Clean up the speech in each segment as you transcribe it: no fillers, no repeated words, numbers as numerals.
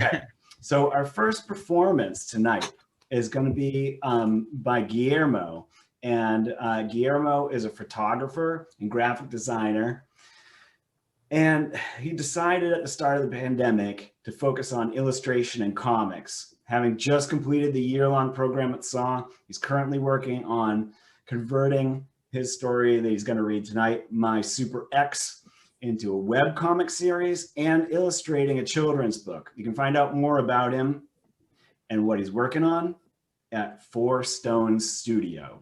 Okay, so our first performance tonight is going to be by Guillermo. And Guillermo is a photographer and graphic designer. And he decided at the start of the pandemic to focus on illustration and comics. Having just completed the year-long program at SAW, he's currently working on converting his story that he's going to read tonight, My Super X, into a web comic series and illustrating a children's book. You can find out more about him and what he's working on at Four Stones Studio.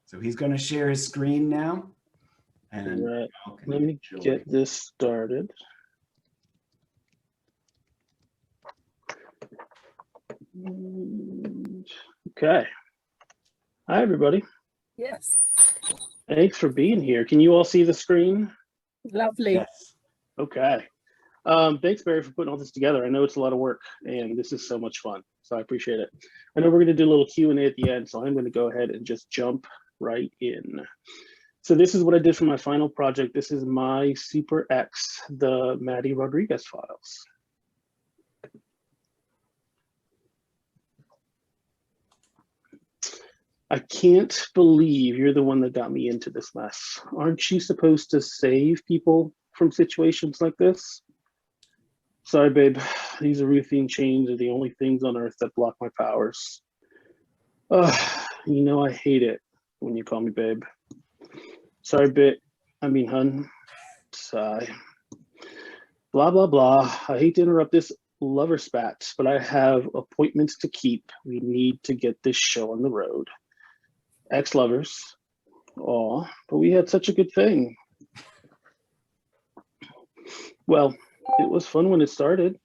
So he's going to share his screen now. And right. Let me get this started. Okay. Hi, everybody. Yes. Thanks for being here. Can you all see the screen? Lovely. Yes. Okay. Thanks, Barry, for putting all this together. I know it's a lot of work, and this is so much fun, so I appreciate it. I know we're going to do a little Q&A at the end, so I'm going to go ahead and just jump right in. So this is what I did for my final project. This is My Super X, the Maddie Rodriguez files. I can't believe you're the one that got me into this mess. Aren't you supposed to save people from situations like this? Sorry, babe. These Eruthine chains are the only things on earth that block my powers. You know I hate it when you call me babe. Sorry, hun. Sigh. Blah, blah, blah. I hate to interrupt this lover spat, but I have appointments to keep. We need to get this show on the road. Ex-lovers. Aw, but we had such a good thing. Well, it was fun when it started.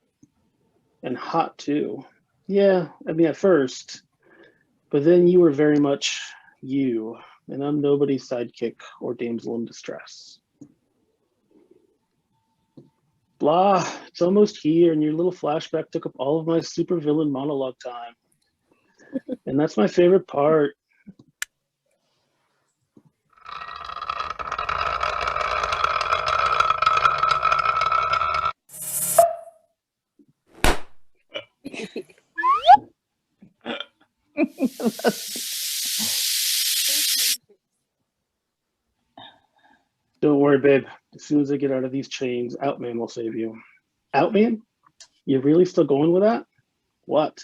And hot, too. Yeah, I mean, at first. But then you were very much you, and I'm nobody's sidekick or damsel in distress. Blah, it's almost here, and your little flashback took up all of my supervillain monologue time. And that's my favorite part. Don't worry, babe. As soon as I get out of these chains, Outman will save you. Outman? You're really still going with that? What?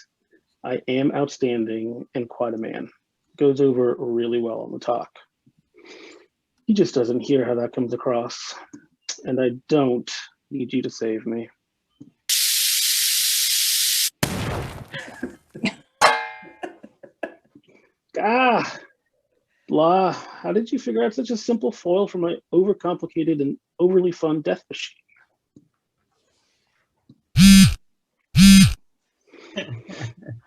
I am outstanding and quite a man. Goes over really well on the talk. He just doesn't hear how that comes across. And I don't need you to save me. Blah. How did you figure out such a simple foil for my overcomplicated and overly fun death machine?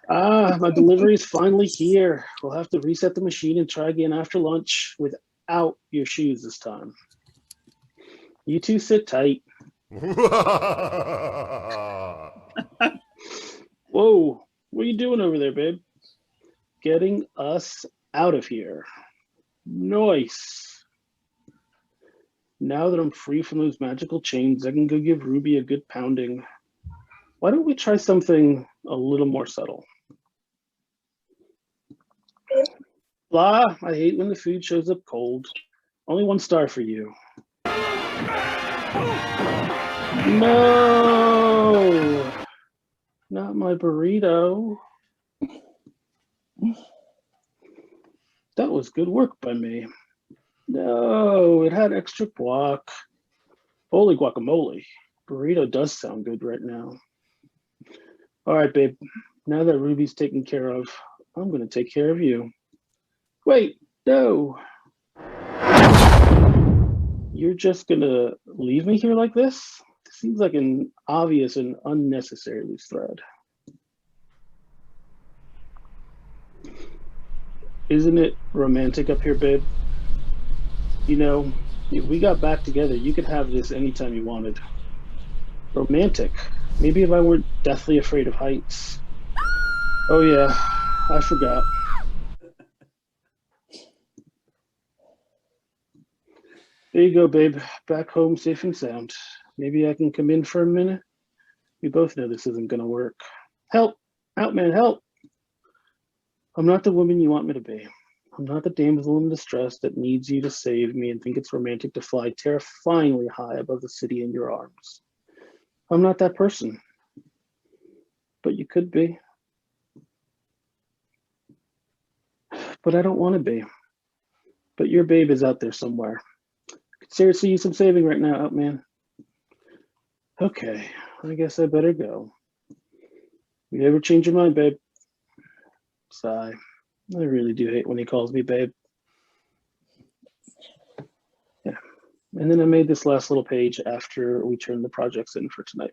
My delivery is finally here. We'll have to reset the machine and try again after lunch without your shoes this time. You two sit tight. Whoa, what are you doing over there, babe? Getting us out of here. Nice. Now that I'm free from those magical chains, I can go give Ruby a good pounding. Why don't we try something a little more subtle? Blah, I hate when the food shows up cold. Only 1 star for you. No! Not my burrito. That was good work by me. No, it had extra guac. Holy guacamole. Burrito does sound good right now. All right, babe. Now that Ruby's taken care of, I'm going to take care of you. Wait, no. You're just going to leave me here like this? Seems like an obvious and unnecessary loose thread. Isn't it romantic up here, babe? You know, if we got back together, you could have this anytime you wanted. Romantic? Maybe if I weren't deathly afraid of heights. Oh yeah, I forgot. There you go, babe. Back home safe and sound. Maybe I can come in for a minute? We both know this isn't gonna work. Help! Outman, help! I'm not the woman you want me to be. I'm not the damsel in distress that needs you to save me and think it's romantic to fly terrifyingly high above the city in your arms. I'm not that person. But you could be. But I don't want to be. But your babe is out there somewhere. Could seriously use some saving right now, Outman. Okay, I guess I better go. You ever change your mind, babe? Sigh. I really do hate when he calls me babe. Yeah. And then I made this last little page after we turned the projects in for tonight.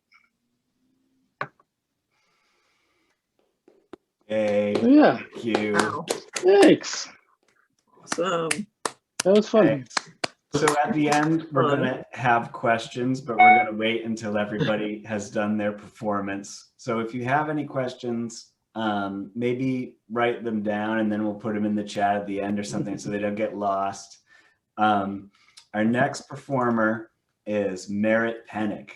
Hey, Yeah. thank you. Wow. Thanks. Awesome. That was fun. Thanks. So at the end, we're Fun. going to have questions, but we're going to wait until everybody has done their performance. So if you have any questions, maybe write them down and then we'll put them in the chat at the end or something so they don't get lost. Our next performer is Merritt Pennick.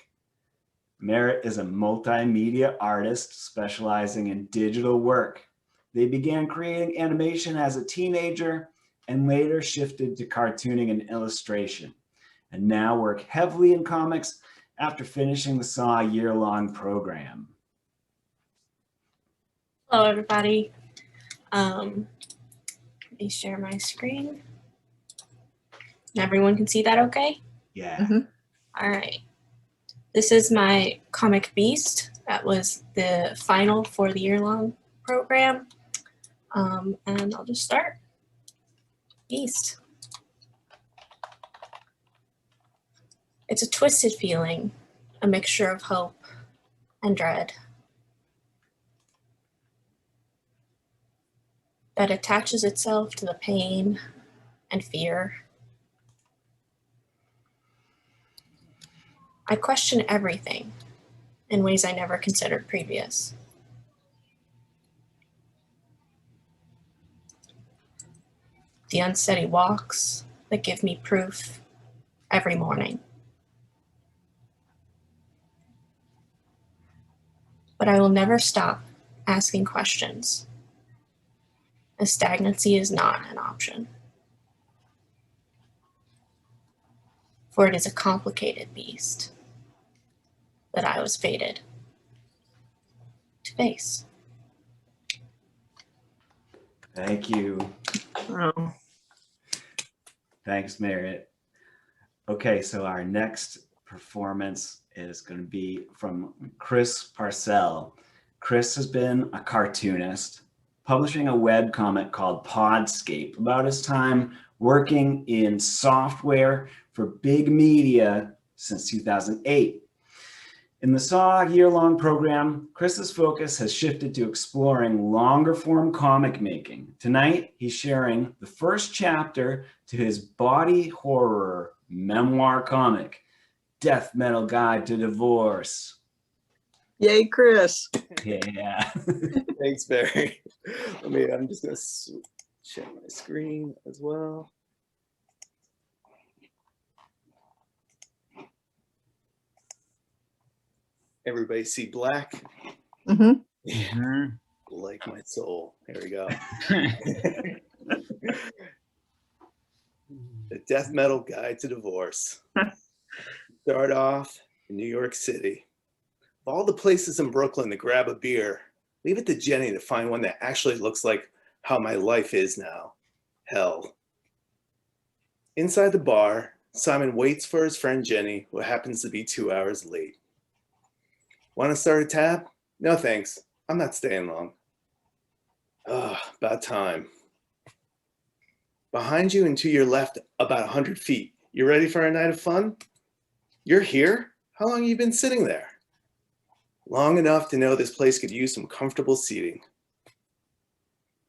Merritt is a multimedia artist specializing in digital work. They began creating animation as a teenager and later shifted to cartooning and illustration, and now work heavily in comics after finishing the SAW year-long program. Hello, everybody. Let me share my screen. Everyone can see that okay? Yeah. Mhm. All right. This is my comic Beast. That was the final for the year-long program. And I'll just start. Beast. It's a twisted feeling, a mixture of hope and dread, that attaches itself to the pain and fear. I question everything in ways I never considered previous. The unsteady walks that give me proof every morning. But I will never stop asking questions, as stagnancy is not an option. For it is a complicated beast that I was fated to face. Thank you. Wow. Thanks, Merritt. Okay, so our next performance is going to be from Xris Parsell. Chris has been a cartoonist, publishing a webcomic called Podscape about his time working in software for big media since 2008. In the SAW year-long program, Chris's focus has shifted to exploring longer-form comic making. Tonight, he's sharing the first chapter to his body horror memoir comic, Death Metal Guide to Divorce. Yay, Chris. Yeah. Thanks, Barry. I'm just gonna share my screen as well. Everybody see black? Mm-hmm. Yeah, like my soul. Here we go. The Death Metal Guide to Divorce. Start off in New York City. Of all the places in Brooklyn to grab a beer, leave it to Jenny to find one that actually looks like how my life is now. Hell. Inside the bar, Simon waits for his friend Jenny, who happens to be 2 hours late. Want to start a tab? No thanks. I'm not staying long. About time. Behind you and to your left, about 100 feet. You ready for a night of fun? You're here? How long have you been sitting there? Long enough to know this place could use some comfortable seating.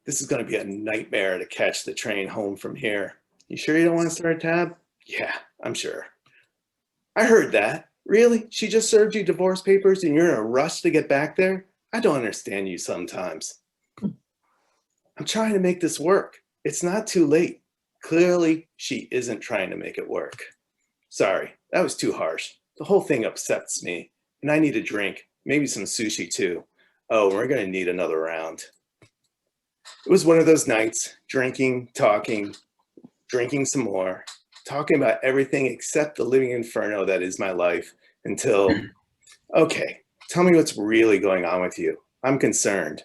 This is going to be a nightmare to catch the train home from here. You sure you don't want to start a tab? Yeah, I'm sure. I heard that. Really? She just served you divorce papers and you're in a rush to get back there? I don't understand you sometimes. I'm trying to make this work. It's not too late. Clearly, she isn't trying to make it work. Sorry, that was too harsh. The whole thing upsets me, and I need a drink. Maybe some sushi too. Oh, we're gonna need another round. It was one of those nights, drinking, talking, drinking some more, talking about everything except the living inferno that is my life until, okay, tell me what's really going on with you. I'm concerned.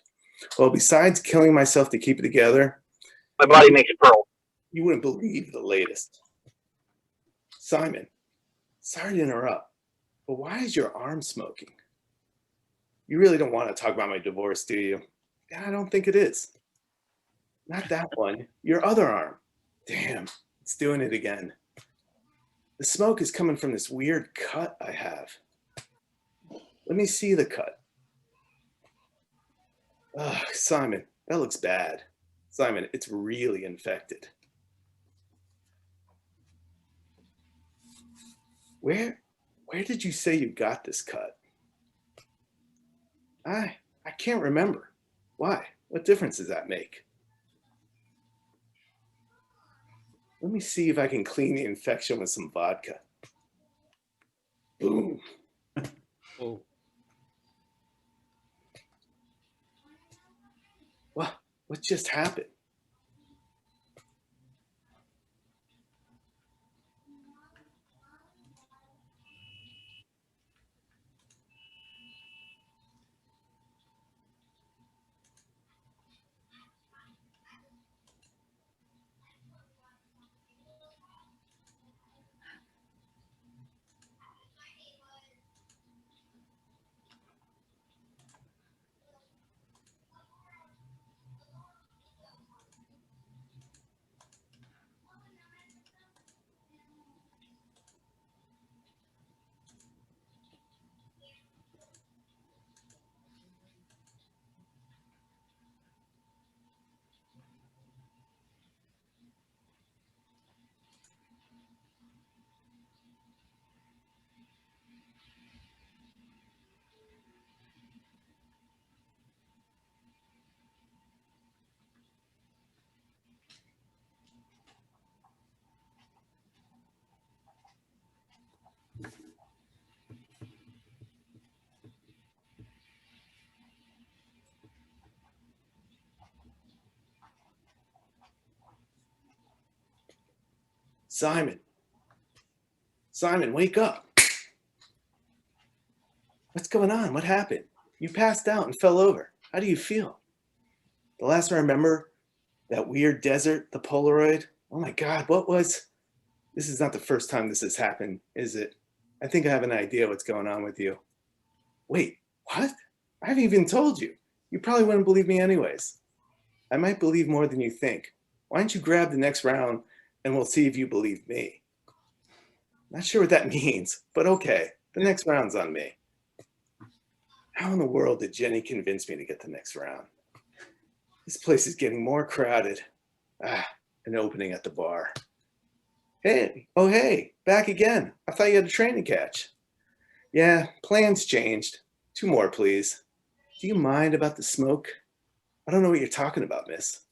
Well, besides killing myself to keep it together, My body makes pearl. you wouldn't believe the latest. Simon, sorry to interrupt, but why is your arm smoking? You really don't want to talk about my divorce, do you? Yeah, I don't think it is. Not that one, your other arm. Damn, it's doing it again. The smoke is coming from this weird cut I have. Let me see the cut. Ugh, Simon, that looks bad. Simon, it's really infected. Where did you say you got this cut? I can't remember. Why? What difference does that make? Let me see if I can clean the infection with some vodka. Boom. Oh. What just happened? Simon. Simon, wake up. What's going on? What happened? You passed out and fell over. How do you feel? The last I remember, that weird desert, the Polaroid. Oh my God, what was? This is not the first time this has happened, is it? I think I have an idea what's going on with you. Wait, what? I haven't even told you. You probably wouldn't believe me anyways. I might believe more than you think. Why don't you grab the next round and we'll see if you believe me. Not sure what that means, but okay, the next round's on me. How in the world did Jenny convince me to get the next round? This place is getting more crowded. An opening at the bar. Hey, oh hey, back again. I thought you had a train to catch. Yeah, plans changed. 2 more, please. Do you mind about the smoke? I don't know what you're talking about, miss.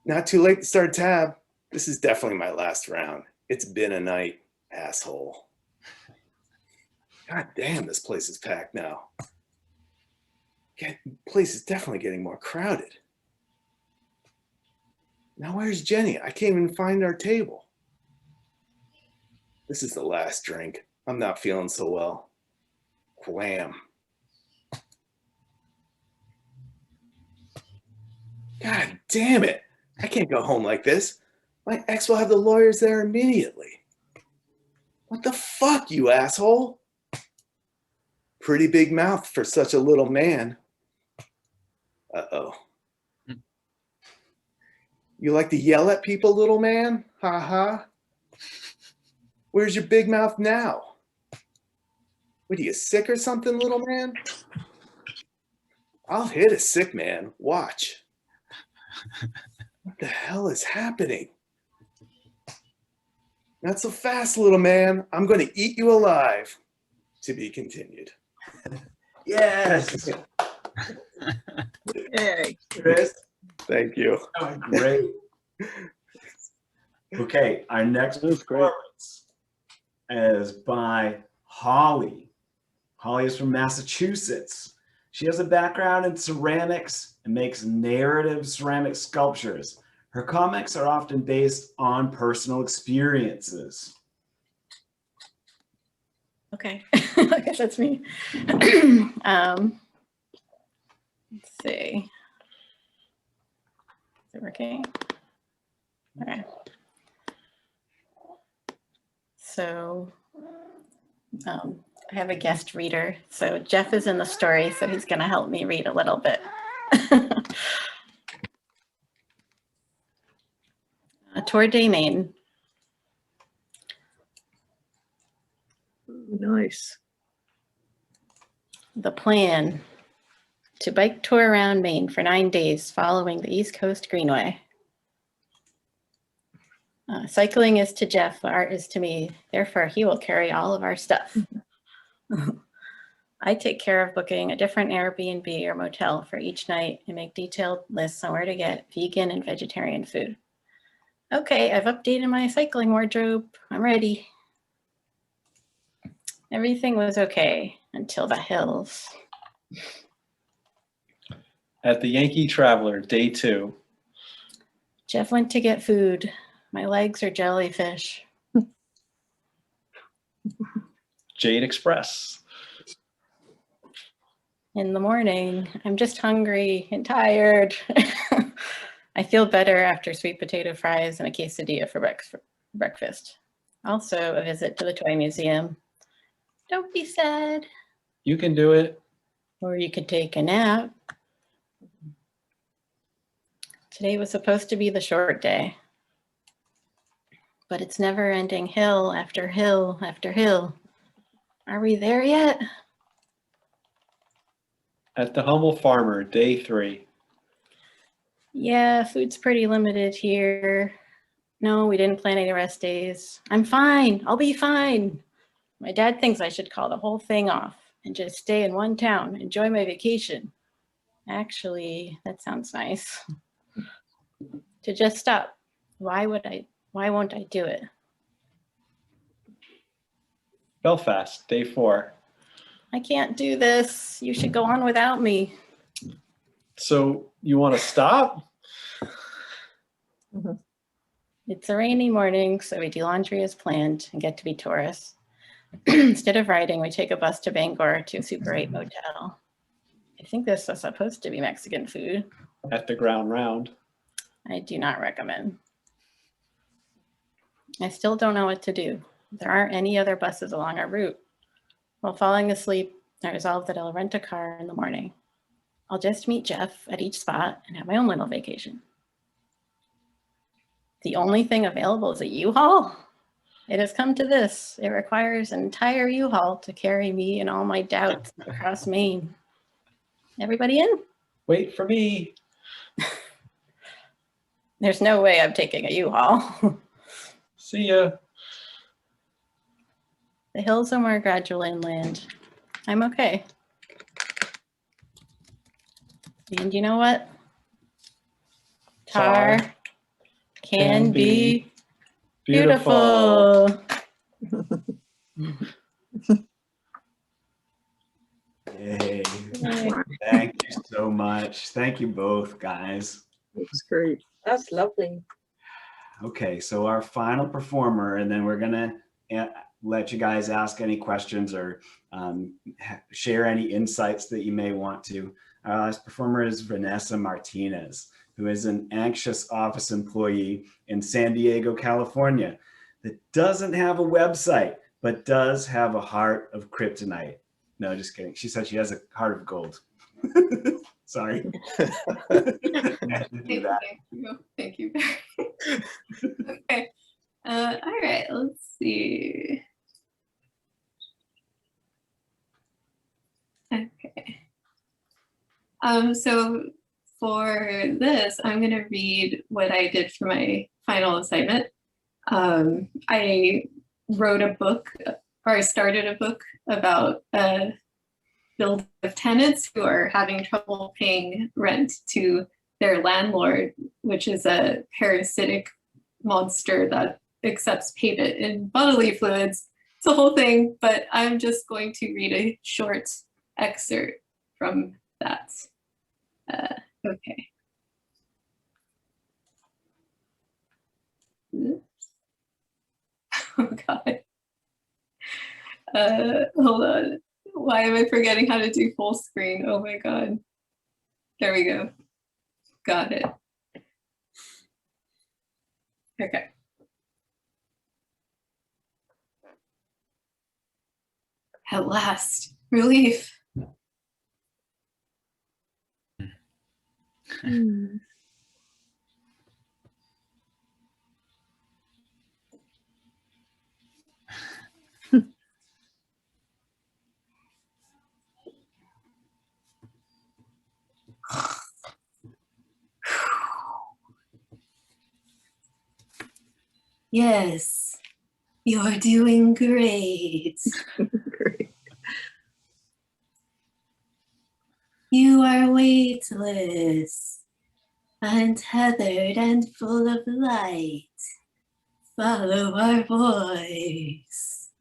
Not too late to start a tab. This is definitely my last round. It's been a night, asshole. God damn, this place is packed now. Place is definitely getting more crowded. Now where's Jenny? I can't even find our table. This is the last drink. I'm not feeling so well. Wham. God damn it. I can't go home like this. My ex will have the lawyers there immediately. What the fuck, you asshole? Pretty big mouth for such a little man. Uh-oh. You like to yell at people, little man? Ha ha. Where's your big mouth now? What, are you sick or something, little man? I'll hit a sick man. Watch. What the hell is happening? Not so fast, little man. I'm going to eat you alive. To be continued. Yes. Yay. Chris. Thank you. Oh, great. Okay, our next That was great. performance is by Holly. Holly is from Massachusetts. She has a background in ceramics and makes narrative ceramic sculptures. Her comics are often based on personal experiences. Okay, I guess that's me. Let's see. Is it working? Okay. So I have a guest reader. So Jeff is in the story, so he's going to help me read a little bit. Tour de Maine. Nice. The plan: to bike tour around Maine for 9 days following the East Coast Greenway. Cycling is to Jeff, art is to me. Therefore, he will carry all of our stuff. I take care of booking a different Airbnb or motel for each night and make detailed lists on where to get vegan and vegetarian food. Okay, I've updated my cycling wardrobe. I'm ready. Everything was okay until the hills. At the Yankee Traveler, day 2. Jeff went to get food. My legs are jellyfish. Jade Express. In the morning, I'm just hungry and tired. I feel better after sweet potato fries and a quesadilla for breakfast. Also, a visit to the toy museum. Don't be sad. You can do it. Or you could take a nap. Today was supposed to be the short day, but it's never ending hill after hill after hill. Are we there yet? At the Humble Farmer, day 3. Yeah, food's pretty limited here. No, we didn't plan any rest days. I'm fine. I'll be fine. My dad thinks I should call the whole thing off and just stay in one town, enjoy my vacation. Actually, that sounds nice. To just stop. Why won't I do it? Belfast, day 4. I can't do this. You should go on without me. So you want to stop? It's a rainy morning, so we do laundry as planned and get to be tourists. Instead of riding, we take a bus to Bangor to a Super 8 motel. I think this is supposed to be Mexican food. At the Ground Round. I do not recommend. I still don't know what to do. There aren't any other buses along our route. While falling asleep, I resolve that I'll rent a car in the morning. I'll just meet Jeff at each spot and have my own little vacation. The only thing available is a U-Haul? It has come to this. It requires an entire U-Haul to carry me and all my doubts across Maine. Everybody in? Wait for me. There's no way I'm taking a U-Haul. See ya. The hills are more gradual inland. I'm okay. And you know what? Tar can be beautiful. Yay. Thank you so much. Thank you both, guys. It was great. That's lovely. Okay, so our final performer, and then we're gonna let you guys ask any questions or share any insights that you may want to. Our last performer is Vanessa Martinez, who is an anxious office employee in San Diego, California, that doesn't have a website, but does have a heart of kryptonite. No, just kidding. She said she has a heart of gold. Sorry. Thank you. Okay. All right, let's see. Okay. So for this, I'm going to read what I did for my final assignment. I wrote a book, or I started a book about a building of tenants who are having trouble paying rent to their landlord, which is a parasitic monster that accepts payment in bodily fluids. it's a whole thing, but I'm just going to read a short excerpt from that. Okay. Oops. Oh God. Hold on. Why am I forgetting how to do full screen? Oh my God. There we go. Got it. Okay. At last, relief. Yes, you're doing great. Great. You are weightless, untethered and full of light. Follow our voice.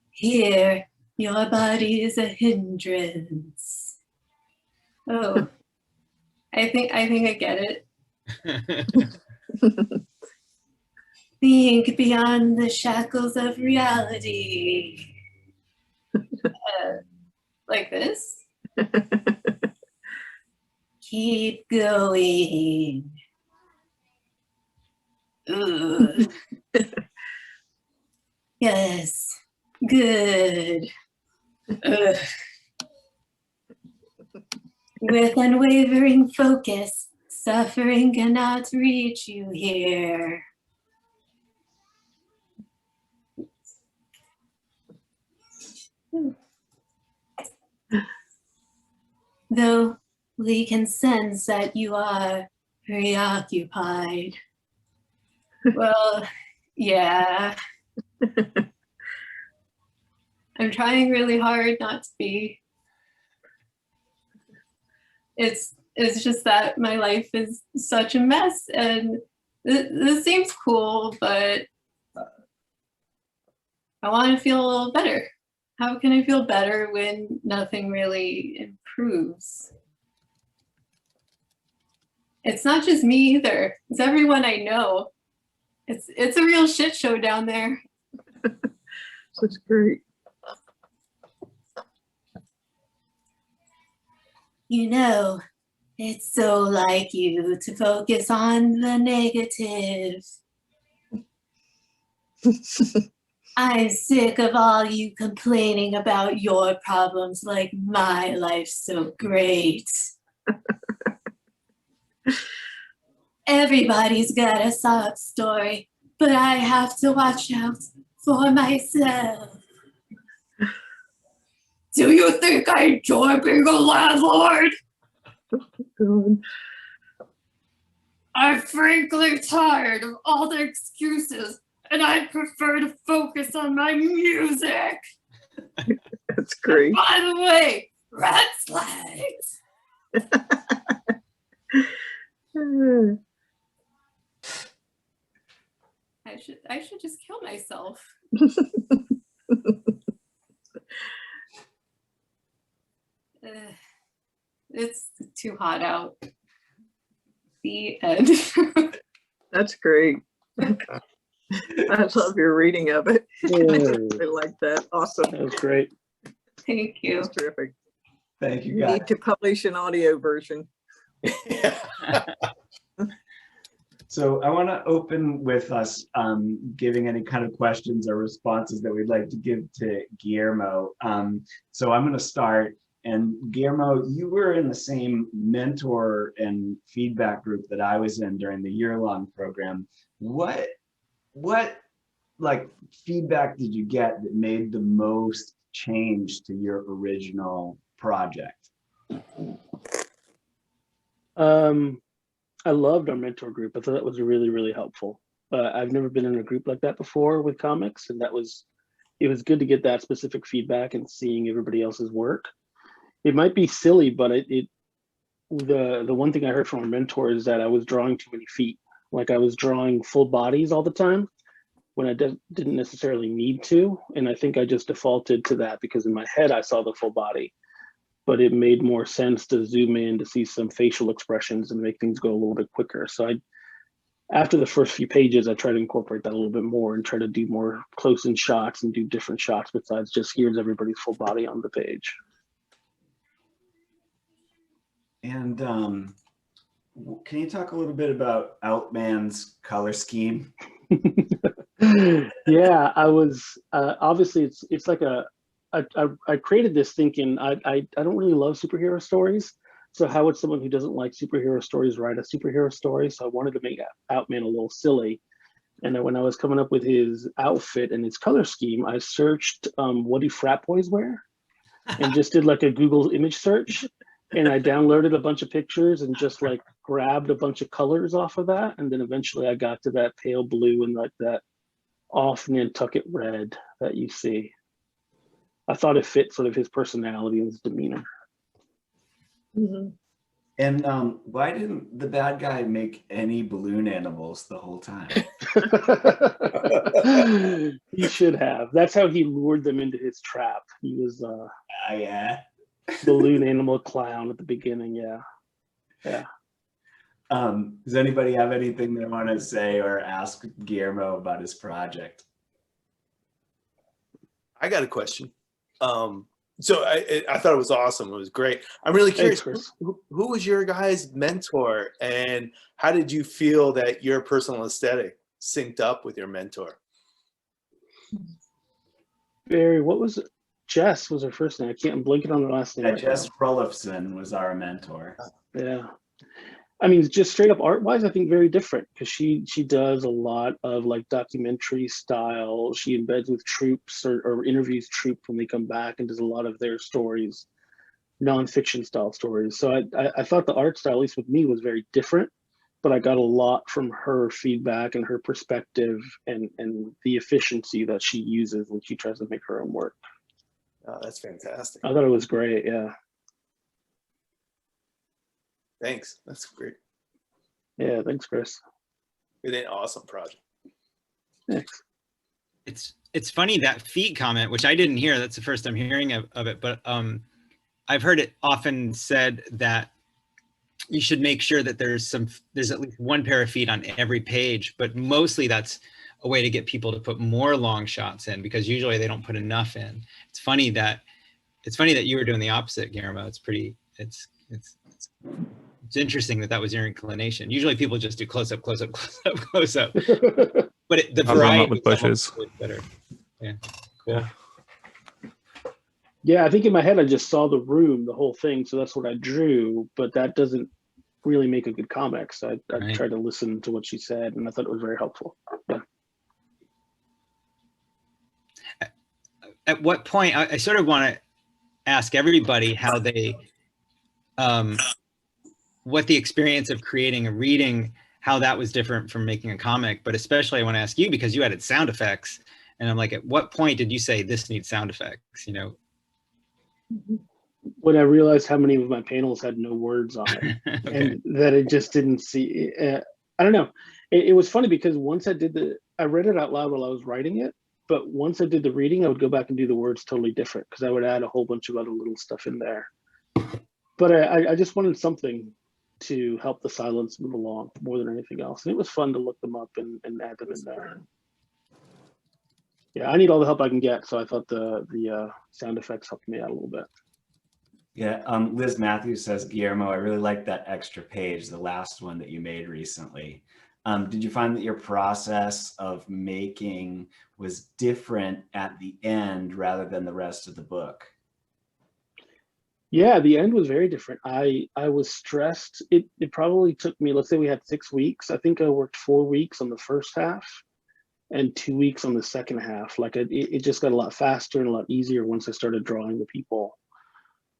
Here, your body is a hindrance. Oh, I think I get it. Think beyond the shackles of reality. Like this. Keep going. Ooh. Yes, good. Ugh. With unwavering focus, suffering cannot reach you here. Though we can sense that you are preoccupied. Well, yeah. I'm trying really hard not to be. It's just that my life is such a mess, and this seems cool, but I want to feel a little better. How can I feel better when nothing really improves? It's not just me either. It's everyone I know. It's a real shit show down there. That's great. You know, it's so like you to focus on the negative. I'm sick of all you complaining about your problems like my life's so great. Everybody's got a sob story, but I have to watch out for myself. Do you think I enjoy being a landlord? God. I'm frankly tired of all the excuses, and I prefer to focus on my music. That's great. By the way, red flags. I should just kill myself. It's too hot out. The end. That's great. I love your reading of it. I like that. Awesome. That was great. Thank you. That's terrific. Thank you, You guys. need to publish an audio version. So I want to open with us giving any kind of questions or responses that we'd like to give to Guillermo. So I'm going to start. And Guillermo, you were in the same mentor and feedback group that I was in during the year-long program. What like feedback did you get that made the most change to your original project? I loved our mentor group. I thought that was really, really helpful. I've never been in a group like that before with comics, and it was good to get that specific feedback and seeing everybody else's work. It might be silly, but the one thing I heard from our mentor is that I was drawing too many feet. Like I was drawing full bodies all the time, when I didn't necessarily need to. And I think I just defaulted to that because in my head, I saw the full body, but it made more sense to zoom in to see some facial expressions and make things go a little bit quicker. So after the first few pages, I try to incorporate that a little bit more and try to do more close-in shots and do different shots besides just here's everybody's full body on the page. And can you talk a little bit about Outman's color scheme? Yeah, I was obviously it's like I created this thinking I don't really love superhero stories. So how would someone who doesn't like superhero stories write a superhero story? So I wanted to make Outman a little silly. And then when I was coming up with his outfit and his color scheme, I searched what do frat boys wear? And just did like a Google image search. And I downloaded a bunch of pictures and just like grabbed a bunch of colors off of that. And then eventually I got to that pale blue and like that off Nantucket red that you see. I thought it fit sort of his personality and his demeanor. Mm-hmm. And why didn't the bad guy make any balloon animals the whole time? He should have. That's how he lured them into his trap. He was Yeah. balloon animal clown at the beginning. Yeah. Does anybody have anything they want to say or ask Guillermo about his project? I got a question. So I thought it was awesome. It was great. I'm really curious, Thanks, who was your guys' mentor, and how did you feel that your personal aesthetic synced up with your mentor? Barry, what was it? Jess was her first name. I'm blanking on the last name. Yeah, right Jess now. Frolifson was our mentor. Yeah. I mean, just straight up art-wise, I think very different because she does a lot of like documentary style. She embeds with troops or interviews troops when they come back and does a lot of their stories, nonfiction style stories. So I thought the art style, at least with me, was very different, but I got a lot from her feedback and her perspective and the efficiency that she uses when she tries to make her own work. Oh, that's fantastic. I thought it was great, yeah. Thanks. That's great. Yeah, thanks, Chris. It's an awesome project. Thanks. It's funny that feet comment, which I didn't hear. That's the first I'm hearing of it, but I've heard it often said that you should make sure that there's at least one pair of feet on every page, but mostly that's a way to get people to put more long shots in because usually they don't put enough in. It's funny that you were doing the opposite, Guillermo. It's interesting that was your inclination. Usually people just do close up, close up, close up, close up. But the variety with bushes. is better. Yeah, cool. Yeah, I think in my head I just saw the room, the whole thing, so that's what I drew. But that doesn't really make a good comic. So I Right. tried to listen to what she said, and I thought it was very helpful. Yeah. At what point, I sort of want to ask everybody how they, what the experience of creating a reading, how that was different from making a comic, but especially I want to ask you because you added sound effects. And I'm like, at what point did you say this needs sound effects, you know? When I realized how many of my panels had no words on it, Okay. and that it just didn't see, I don't know. It was funny because once I read it out loud while I was writing it, but once I did the reading, I would go back and do the words totally different because I would add a whole bunch of other little stuff in there. But I just wanted something to help the silence move along more than anything else. And it was fun to look them up and add them in there. Yeah, I need all the help I can get. So I thought the sound effects helped me out a little bit. Yeah, Liz Matthews says, Guillermo, I really like that extra page, the last one that you made recently. Did you find that your process of making was different at the end rather than the rest of the book? Yeah, the end was very different. I was stressed. It probably took me, let's say we had 6 weeks. I think I worked 4 weeks on the first half and 2 weeks on the second half. Like it just got a lot faster and a lot easier once I started drawing the people.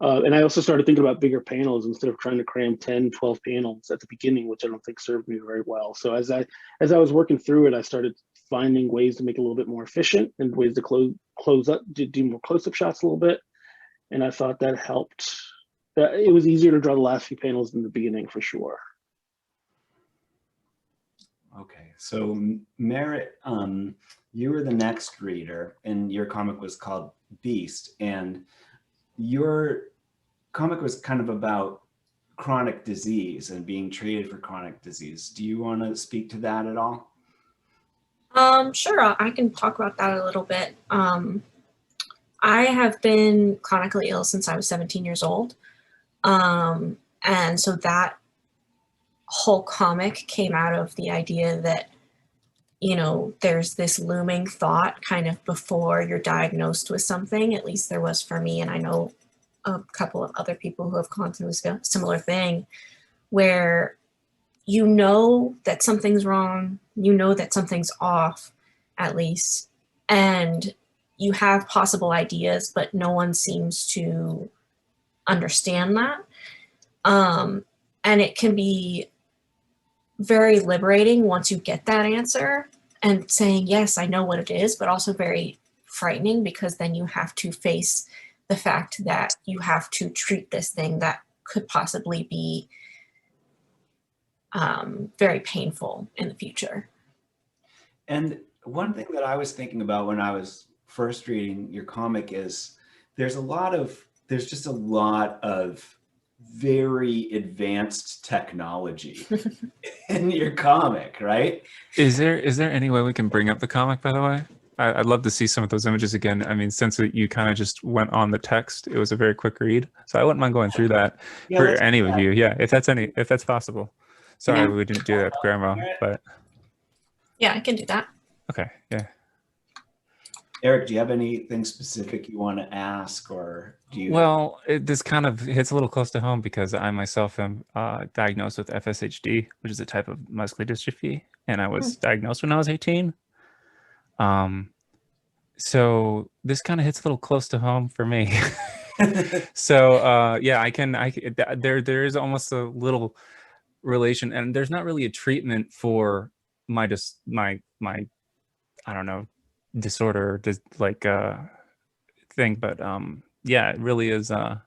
And I also started thinking about bigger panels instead of trying to cram 10, 12 panels at the beginning, which I don't think served me very well. So as I was working through it, I started finding ways to make it a little bit more efficient and ways to close up, to do more close-up shots a little bit. And I thought that helped. It was easier to draw the last few panels than the beginning for sure. Okay, so Merritt you were the next reader, and your comic was called Beast, and your comic was kind of about chronic disease and being treated for chronic disease. Do you want to speak to that at all? Sure, I can talk about that a little bit. I have been chronically ill since I was 17 years old. And so that whole comic came out of the idea that, you know, there's this looming thought kind of before you're diagnosed with something. At least there was for me, and I know a couple of other people who have gone through a similar thing, where you know that something's wrong, you know that something's off, at least, and you have possible ideas, but no one seems to understand that. And it can be very liberating once you get that answer and saying, yes, I know what it is, but also very frightening, because then you have to face the fact that you have to treat this thing that could possibly be very painful in the future. And one thing that I was thinking about when I was first reading your comic is there's just a lot of very advanced technology in your comic, right? Is there any way we can bring up the comic, by the way? I'd love to see some of those images again. I mean, since you kind of just went on the text, it was a very quick read. So I wouldn't mind going through that for any of you. Yeah, if that's possible. Sorry, we didn't do that, Grandma, but. Yeah, I can do that. Okay, yeah. Eric, do you have anything specific you want to ask, or do you? Well, this kind of hits a little close to home because I myself am diagnosed with FSHD, which is a type of muscular dystrophy, and I was diagnosed when I was 18. So this kind of hits a little close to home for me. So yeah, there is almost a little relation, and there's not really a treatment for my I don't know, disorder, thing, but yeah, it really is. I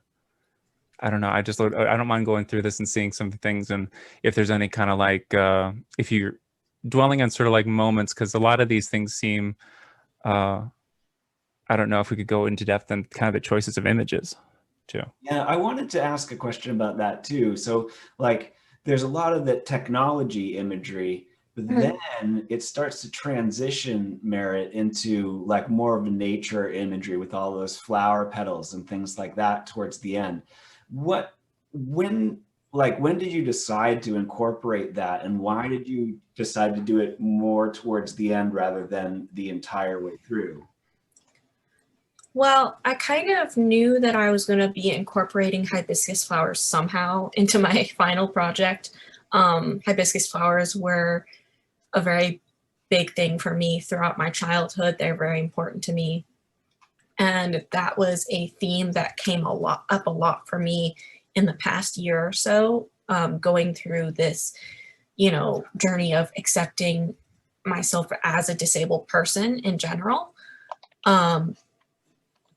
don't know. I don't mind going through this and seeing some things, and if there's any kind of like if you're dwelling on sort of like moments, because a lot of these things seem I don't know if we could go into depth and kind of the choices of images too. Yeah, I wanted to ask a question about that too. So like there's a lot of the technology imagery, but then it starts to transition, Merritt, into like more of a nature imagery with all those flower petals and things like that towards the end. When did you decide to incorporate that, and why did you decide to do it more towards the end rather than the entire way through? Well, I kind of knew that I was going to be incorporating hibiscus flowers somehow into my final project. Hibiscus flowers were a very big thing for me throughout my childhood. They're very important to me. And that was a theme that came up a lot for me in the past year or so, going through this, journey of accepting myself as a disabled person in general.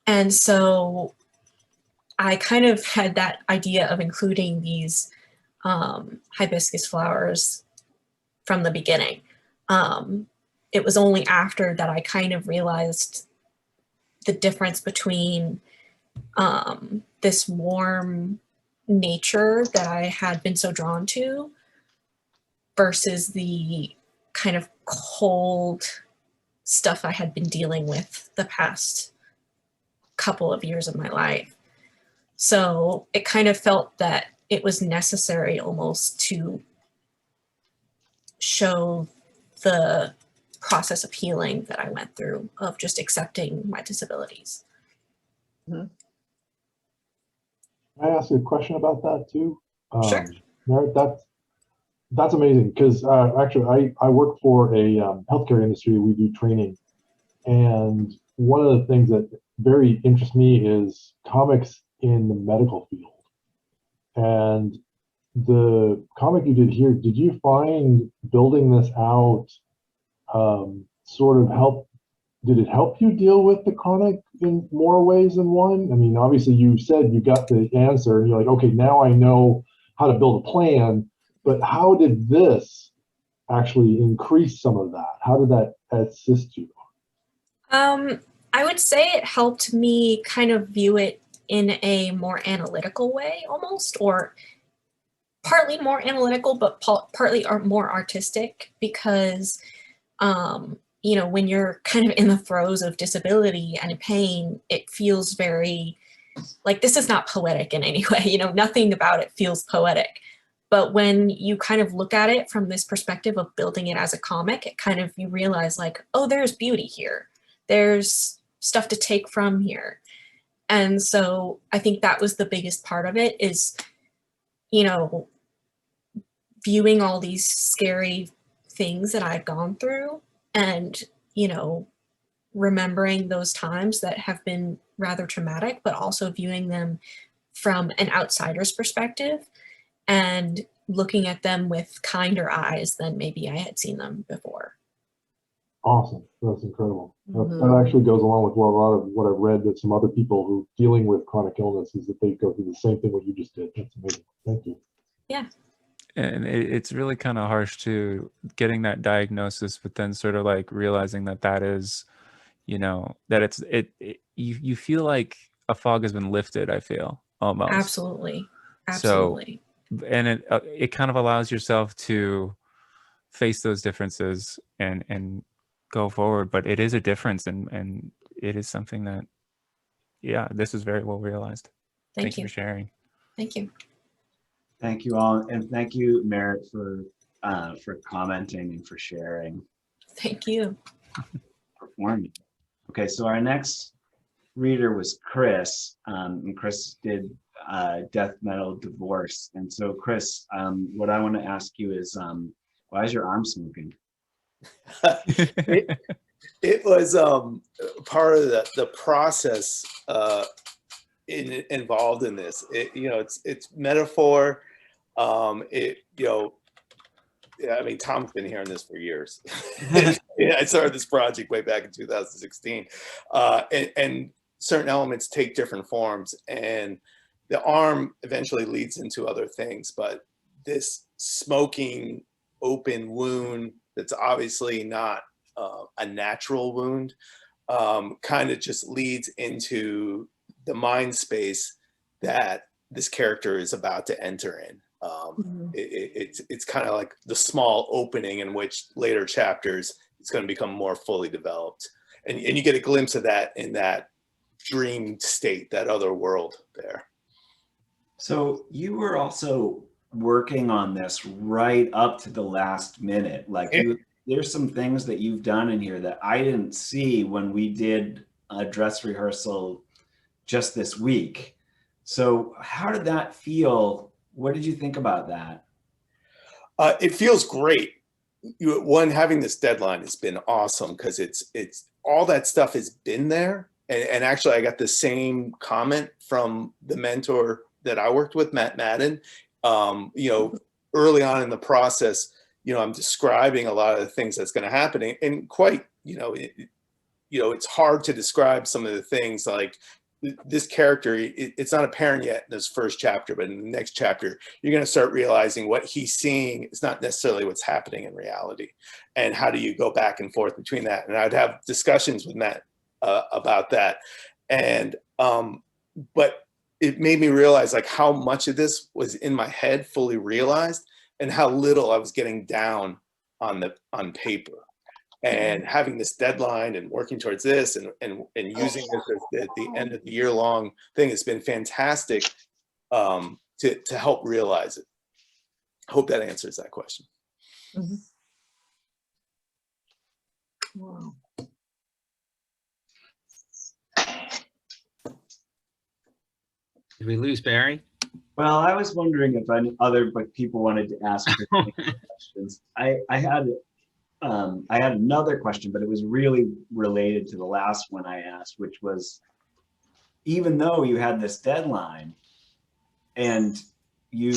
And so I kind of had that idea of including these hibiscus flowers from the beginning. It was only after that I kind of realized the difference between this warm nature that I had been so drawn to versus the kind of cold stuff I had been dealing with the past couple of years of my life. So it kind of felt that it was necessary almost to show the process of healing that I went through, of just accepting my disabilities. Can I ask you a question about that too? Sure. Merritt, that's amazing, because actually I work for a healthcare industry. We do training, and one of the things that very interests me is comics in the medical field. And the comic you did here, did you find building this out did it help you deal with the chronic in more ways than one? I mean, obviously you said you got the answer and you're like, okay, now I know how to build a plan, but how did this actually increase some of that? How did that assist you? I would say it helped me kind of view it in a more analytical way almost, or partly more analytical, but partly more artistic, because, you know, when you're kind of in the throes of disability and pain, it feels very like this is not poetic in any way, you know, nothing about it feels poetic. But when you kind of look at it from this perspective of building it as a comic, it kind of, you realize like, oh, there's beauty here. There's stuff to take from here. And so I think that was the biggest part of it is, you know, viewing all these scary things that I've gone through and, you know, remembering those times that have been rather traumatic, but also viewing them from an outsider's perspective and looking at them with kinder eyes than maybe I had seen them before. Awesome. That's incredible. That actually goes along with a lot of what I've read that some other people who dealing with chronic illness is that they go through the same thing what you just did. That's amazing. Thank you. Yeah. And it's really kind of harsh to getting that diagnosis, but then sort of like realizing that that is, you know, that you feel like a fog has been lifted, I feel almost. Absolutely. Absolutely. So, and it kind of allows yourself to face those differences and go forward, but it is a difference and it is something that, yeah, this is very well realized. Thank you for sharing. Thank you. Thank you all, and thank you, Merritt, for commenting and for sharing. Thank you. Performing. Okay, so our next reader was Chris, and Chris did Death Metal Divorce. And so, Chris, what I want to ask you is, why is your arm smoking? It was part of the process involved in this. You know, it's metaphor. I mean, Tom's been hearing this for years. I started this project way back in 2016, and certain elements take different forms, and the arm eventually leads into other things. But this smoking open wound that's obviously not a natural wound kind of just leads into the mind space that this character is about to enter in. It's kind of like the small opening in which later chapters it's going to become more fully developed, and you get a glimpse of that in that dream state, that other world there. So you were also working on this right up to the last minute. Like there's some things that you've done in here that I didn't see when we did a dress rehearsal just this week. So how did that feel? What did you think about that? It feels great. Having this deadline has been awesome because it's all that stuff has been there. And actually, I got the same comment from the mentor that I worked with, Matt Madden. You know, early on in the process, you know, I'm describing a lot of the things that's going to happen, and quite, it's hard to describe some of the things like this character. It's not apparent yet in this first chapter, but in the next chapter, you're going to start realizing what he's seeing is not necessarily what's happening in reality, and how do you go back and forth between that? And I'd have discussions with Matt about that, and but it made me realize like how much of this was in my head fully realized and how little I was getting down on paper. And having this deadline and working towards this and using this at the end of the year-long thing has been fantastic to help realize it. I hope that answers that question. Wow. Did we lose Barry? Well, I was wondering if other people wanted to ask questions. I had another question, but it was really related to the last one I asked, which was, even though you had this deadline and you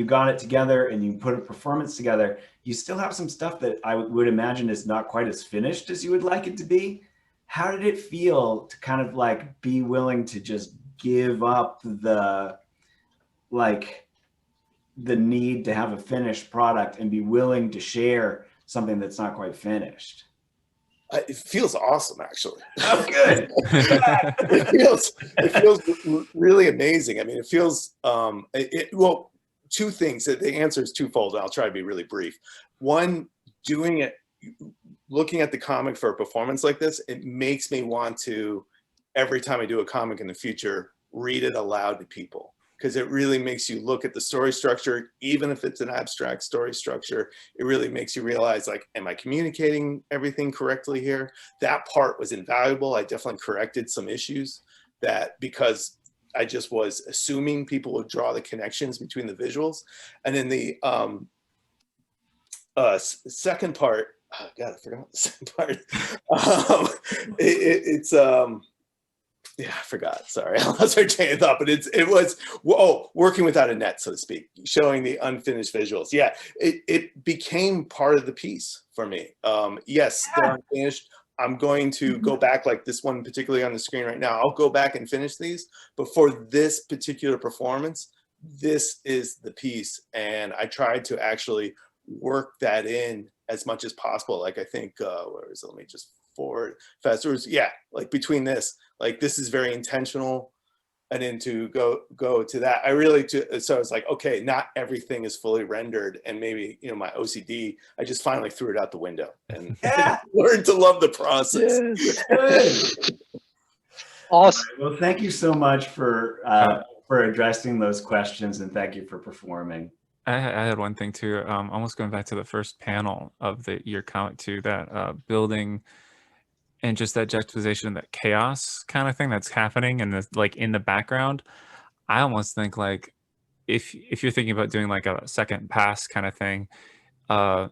got it together and you put a performance together, you still have some stuff that I would imagine is not quite as finished as you would like it to be. How did it feel to kind of like be willing to just give up the need to have a finished product and be willing to share something that's not quite finished? It feels awesome, actually. Oh, good. It feels really amazing. I mean, it feels well. Two things. The answer is twofold, and I'll try to be really brief. One, doing it, looking at the comic for a performance like this, it makes me want to, every time I do a comic in the future, read it aloud to people, because it really makes you look at the story structure, even if it's an abstract story structure. It really makes you realize, like, am I communicating everything correctly here? That part was invaluable. I definitely corrected some issues that, because I just was assuming people would draw the connections between the visuals. And then the second part, oh God, I forgot the second part. Yeah, I forgot. Sorry, I lost my train of thought. But it was working without a net, so to speak, showing the unfinished visuals. Yeah, it became part of the piece for me. Yes, they're unfinished. I'm going to go back, like this one particularly on the screen right now. I'll go back and finish these. But for this particular performance, this is the piece, and I tried to actually work that in as much as possible. Like, I think where is it? Let me just forward faster. Yeah, like between this, like this is very intentional, and then to go to that, so I was like, okay, not everything is fully rendered, and maybe, you know, my OCD, I just finally threw it out the window and learned to love the process. Good. Awesome. Well, thank you so much for addressing those questions, and thank you for performing. I had one thing too, almost going back to the first panel of your comic too, that building and just that juxtaposition, that chaos kind of thing that's happening and like in the background. I almost think like if you're thinking about doing like a second pass kind of thing, I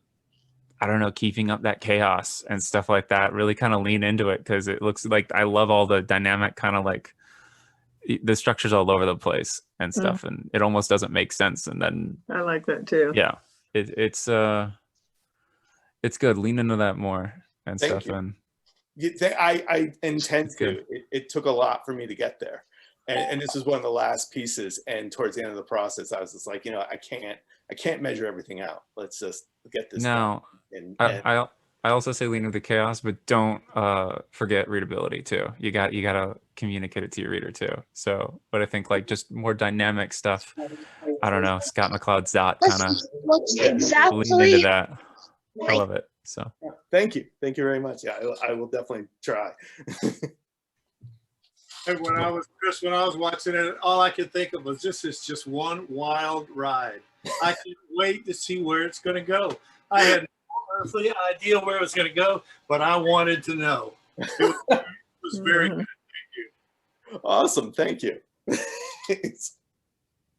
don't know, keeping up that chaos and stuff like that, really kind of lean into it, because it looks like, I love all the dynamic kind of like the structures all over the place and stuff, and it almost doesn't make sense. And then I like that too. Yeah, it's good. Lean into that more and Thank stuff. you. And I intend to. It took a lot for me to get there, and this is one of the last pieces. And towards the end of the process, I was just like, you know, I can't measure everything out. Let's just get this now done. I also say lean into the chaos, but don't forget readability too. You gotta communicate it to your reader too. So, but I think like just more dynamic stuff. I don't know, Scott McCloud's dot kind of lean into that. I love it. So thank you very much. Yeah, I will definitely try. And when I was watching it, all I could think of was, this is just one wild ride. I can't wait to see where it's going to go. I had no earthly idea where it was going to go, but I wanted to know. It was very good. Thank you. Awesome. Thank you.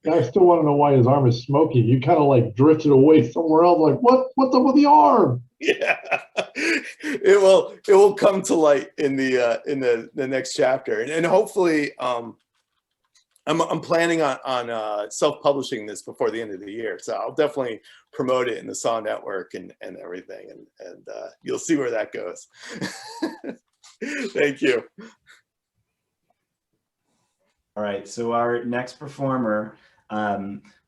I still want to know why his arm is smoky. You kind of like drifted away somewhere else. Like, what's up with the arm? Yeah, it will come to light in the next chapter, and hopefully, I'm planning on self-publishing this before the end of the year. So I'll definitely promote it in the Saw Network and everything, and you'll see where that goes. Thank you. All right, so our next performer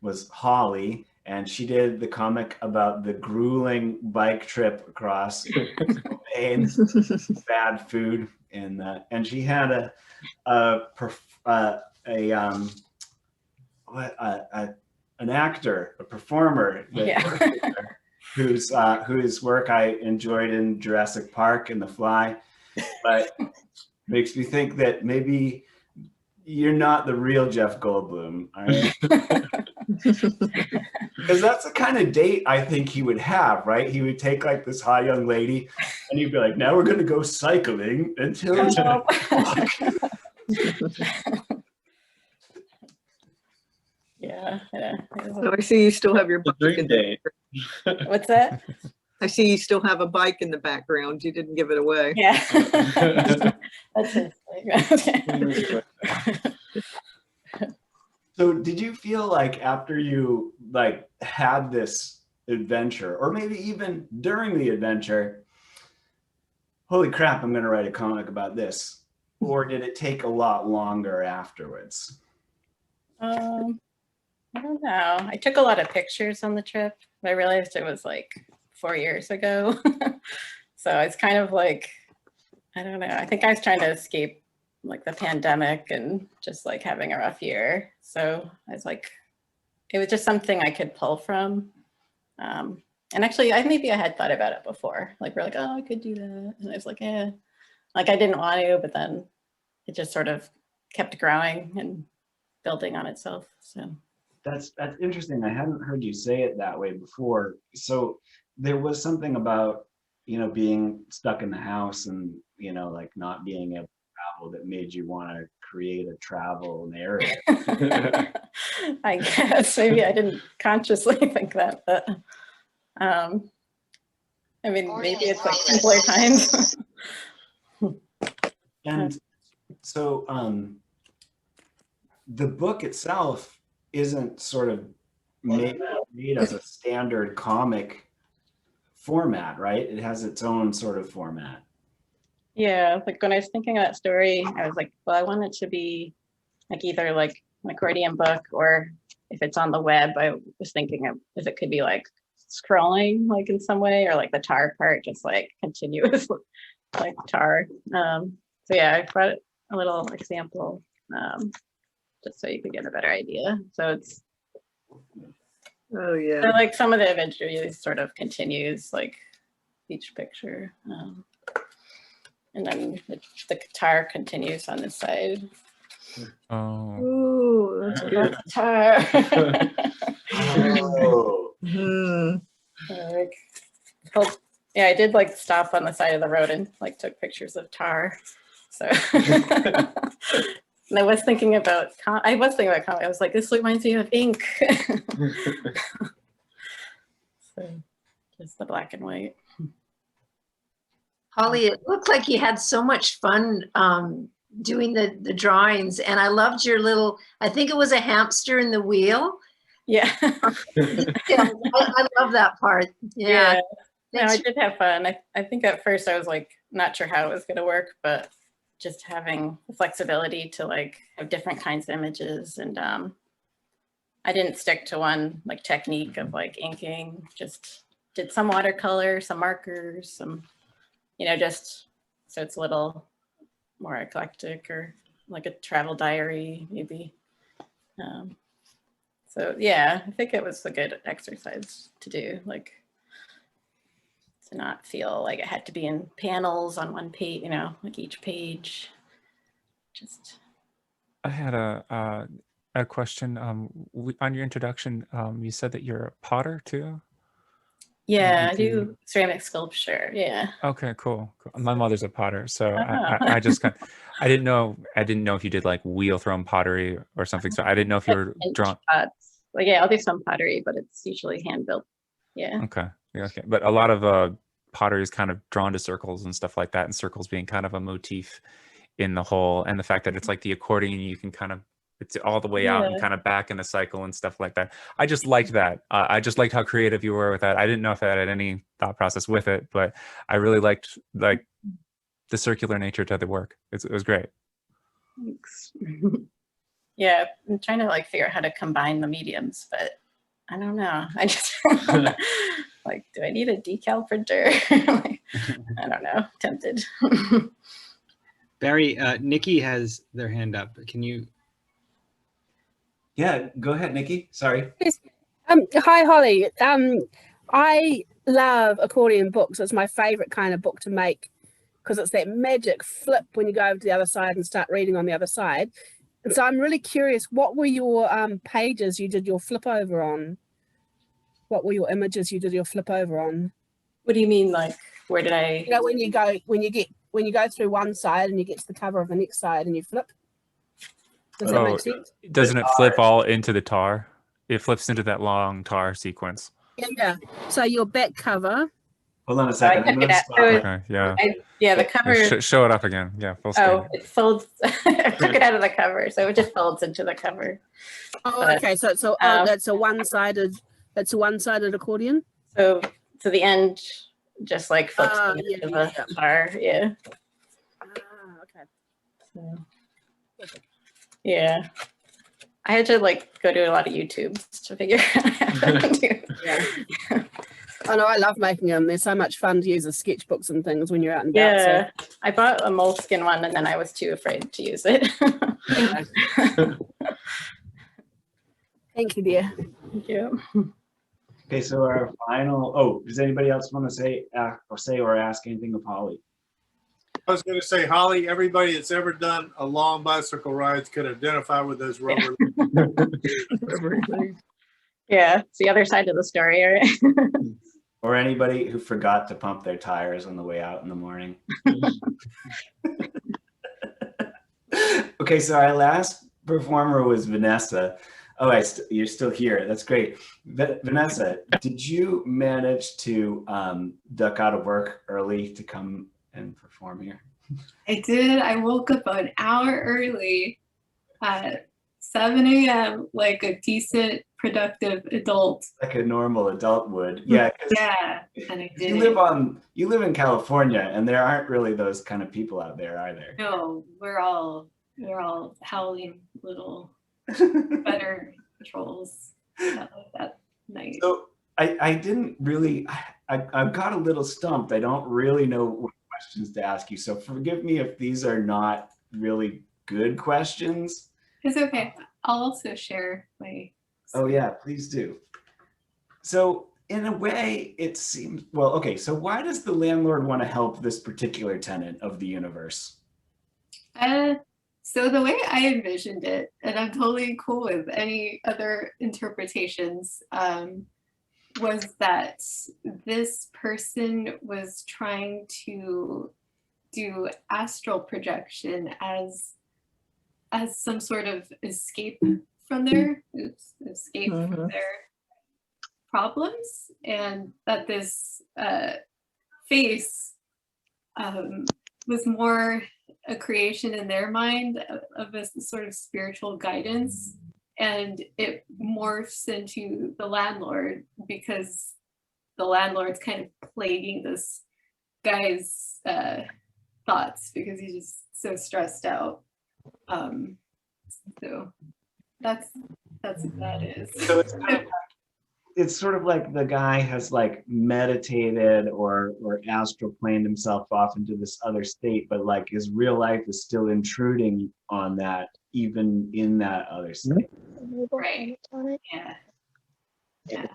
was Holly, and she did the comic about the grueling bike trip across Spain, bad food, and she had an actor, a performer, whose work I enjoyed in Jurassic Park and The Fly, but makes me think that maybe you're not the real Jeff Goldblum, all right? Because that's the kind of date I think he would have, right? He would take like this hot young lady, and he'd be like, "Now we're going to go cycling until." Yeah. So I see you still have your bike in the background. What's that? I see you still have a bike in the background. You didn't give it away. Yeah. That's his thing. So did you feel like after you like had this adventure, or maybe even during the adventure, holy crap, I'm going to write a comic about this? Or did it take a lot longer afterwards? I don't know. I took a lot of pictures on the trip. I realized it was like 4 years ago. So it's kind of like, I don't know. I think I was trying to escape like the pandemic and just like having a rough year. So I was like, it was just something I could pull from. And actually, maybe I had thought about it before. Like we're like, oh, I could do that. And I was like, yeah, like I didn't want to, but then it just sort of kept growing and building on itself. So that's interesting. I hadn't heard you say it that way before. So there was something about, you know, being stuck in the house and, you know, like not being able to travel that made you want to create a travel narrative. I guess maybe I didn't consciously think that, but I mean, maybe it's like simpler times. And so the book itself isn't sort of made as a standard comic format, right? It has its own sort of format. Yeah, like when I was thinking of that story, I was like, well, I want it to be like either like an accordion book, or if it's on the web, I was thinking of if it could be like scrolling like in some way, or like the tar part just like continuous like tar. So yeah, I brought a little example just so you could get a better idea. So it's Oh yeah. so like some of the imagery sort of continues like each picture. And then the guitar continues on this side. Oh. Ooh, that's a guitar. Oh. Like, yeah, I did like stop on the side of the road and like took pictures of tar. So and I was thinking about comic. I was like, this reminds me of ink. So just the black and white. Holly, it looked like you had so much fun doing the drawings, and I loved your little, I think it was a hamster in the wheel. Yeah. I love that part. Yeah. No, I did have fun. I think at first I was like, not sure how it was going to work, but just having the flexibility to like have different kinds of images. And I didn't stick to one like technique of like inking, just did some watercolor, some markers, some, you know, just so it's a little more eclectic, or like a travel diary maybe. So yeah, I think it was a good exercise to do, like to not feel like it had to be in panels on one page, you know, like each page. Just. I had a question. On your introduction, you said that you're a potter too. Yeah, I do ceramic sculpture. Yeah. Okay, cool. My mother's a potter, so I just I didn't know if you did like wheel thrown pottery or something. So I didn't know if you were drawn. Like yeah, I'll do some pottery, but it's usually hand built. Yeah. Okay. Yeah, okay. But a lot of pottery is kind of drawn to circles and stuff like that, and circles being kind of a motif in the whole, and the fact that it's like the accordion, you can kind of, it's all the way out and kind of back in a cycle and stuff like that. I just liked that. I just liked how creative you were with that. I didn't know if I had any thought process with it, but I really liked like the circular nature to the work. It was great. Thanks. Yeah, I'm trying to like figure out how to combine the mediums, but I don't know. I just like, do I need a decal printer? Like, I don't know. Tempted. Barry, Nikki has their hand up. Can you? Yeah, go ahead, Nikki. Sorry. Hi, Holly. I love accordion books. It's my favorite kind of book to make because it's that magic flip when you go over to the other side and start reading on the other side. And so I'm really curious, what were your pages you did your flip over on? What were your images you did your flip over on? What do you mean, like, where did I? You know, when you go through one side and you get to the cover of the next side and you flip. Does that make sense? Doesn't it flip all into the tar? It flips into that long tar sequence. Yeah. So your back cover. Hold on a second. Okay, yeah. Yeah, the cover. Show it up again. Yeah, full screen. Oh, it folds. I took it out of the cover, so it just folds into the cover. Oh, okay. So that's a one-sided. That's a one-sided accordion. So the end just like flips into the tar. Yeah. Okay. So, yeah. I had to like go to a lot of YouTubes to figure out how to do it. I know, I love making them. They're so much fun to use as sketchbooks and things when you're out and about. Yeah, I bought a moleskin one and then I was too afraid to use it. Thank you, dear. Thank you. Okay, so our final, oh, does anybody else want to say or ask anything of Holly? I was going to say, Holly, everybody that's ever done a long bicycle rides could identify with those rubber. Yeah, it's the other side of the story, right? Or anybody who forgot to pump their tires on the way out in the morning. Okay, so our last performer was Vanessa. Oh, you're still here. That's great. Vanessa, did you manage to duck out of work early to come and perform here? I did. I woke up an hour early at 7 a.m. like a decent, productive adult. Like a normal adult would. Yeah. Yeah, and I did. You live in California, and there aren't really those kind of people out there, are there? No, we're all howling little better trolls that night. So I didn't really. I got a little stumped. I don't really know what questions to ask you. So forgive me if these are not really good questions. It's okay. I'll also share my. Oh yeah, please do. So in a way, it seems, well, okay, so why does the landlord want to help this particular tenant of the universe? So the way I envisioned it, and I'm totally cool with any other interpretations, was that this person was trying to do astral projection as some sort of escape from their from their problems, and that this face was more a creation in their mind of a sort of spiritual guidance, and it morphs into the landlord because the landlord's kind of plaguing this guy's thoughts because he's just so stressed out. So that's what that is. So it's sort of like the guy has like meditated or astral planed himself off into this other state, but like his real life is still intruding on that, even in that other state. Right. Yeah. Yeah.